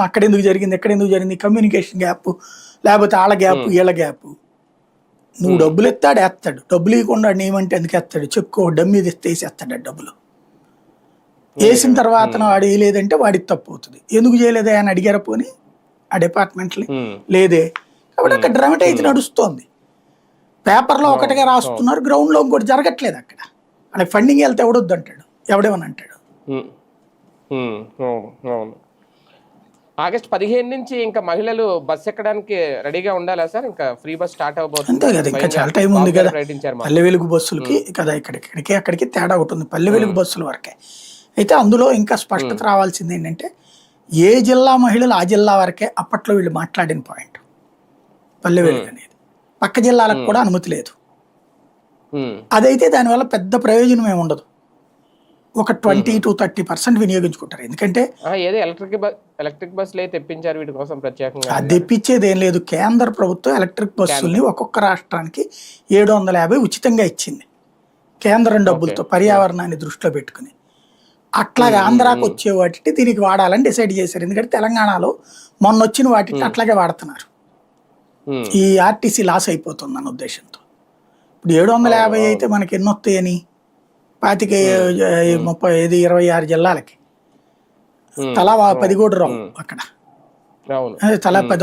అక్కడ ఎందుకు జరిగింది, ఎక్కడ ఎందుకు జరిగింది, కమ్యూనికేషన్ గ్యాప్, లేకపోతే వాళ్ళ గ్యాప్ వీళ్ళ గ్యాప్. నువ్వు డబ్బులు ఎత్తాడు వేస్తాడు, డబ్బులు ఇవ్వకుండా ఏమంటే ఎందుకు వేస్తాడు, చెక్కు డమ్మి తెస్తే వేసేస్తాడు ఆ డబ్బులు. వేసిన తర్వాత వాడు వేయలేదంటే వాడికి తప్పు అవుతుంది. ఎందుకు చేయలేదా అని అడిగారా పోని ఆ డిపార్ట్మెంట్ని, లేదే. కాబట్టి అక్కడ డ్రామటైజ్ నడుస్తోంది. పేపర్లో ఒకటిగా రాస్తున్నారు, గ్రౌండ్లో ఇంకోటి జరగట్లేదు. అక్కడ వాళ్ళకి ఫండింగ్ వెళ్తే ఎవడొద్దు అంటాడు, ఎవడేమని అంటాడు. ఆగస్టు 15 నుంచి ఇంకా మహిళలు బస్ ఎక్కడానికి రెడీగా ఉండాలా సార్? ఇంకా ఫ్రీ బస్ స్టార్ట్ అవబోతుంది. అంతే కదా, ఇంకా చాలా టైం ఉంది కదా. పల్లె వెలుగు బస్సులకి కదా ఇక్కడికి అక్కడికి తేడా ఉంటుంది. పల్లె వెలుగు బస్సుల వరకే అయితే అందులో ఇంకా స్పష్టత రావాల్సింది ఏంటంటే, ఏ జిల్లా మహిళలు ఆ జిల్లా వరకే అప్పట్లో వీళ్ళు మాట్లాడిన పాయింట్. పల్లె వెలుగు అనేది పక్క జిల్లాలకు కూడా అనుమతి లేదు. అదైతే దానివల్ల పెద్ద ప్రయోజనం ఏమి ఉండదు. ఒక 20 to 30% వినియోగించుకుంటారు. ఎందుకంటే ఎలక్ట్రిక్ బస్సులు తెప్పించారు వీటి కోసం ప్రత్యేకంగా. అది తెప్పించేది ఏం లేదు. కేంద్ర ప్రభుత్వం ఎలక్ట్రిక్ బస్సుల్ని ఒక్కొక్క రాష్ట్రానికి 750 ఉచితంగా ఇచ్చింది కేంద్రం డబ్బులతో, పర్యావరణాన్ని దృష్టిలో పెట్టుకుని. అట్లాగే ఆంధ్రాకి వచ్చే వాటిని దీనికి వాడాలని డిసైడ్ చేశారు. ఎందుకంటే తెలంగాణలో మొన్న వచ్చిన వాటిని అట్లాగే వాడుతున్నారు. ఈ ఆర్టీసీ లాస్ అయిపోతుంది అన్న ఉద్దేశంతో. ఇప్పుడు 750 అయితే మనకి ఎన్ని వస్తాయని, 26 జిల్లాలకి తలా 10 కూడా రావు అక్కడ, తలా 10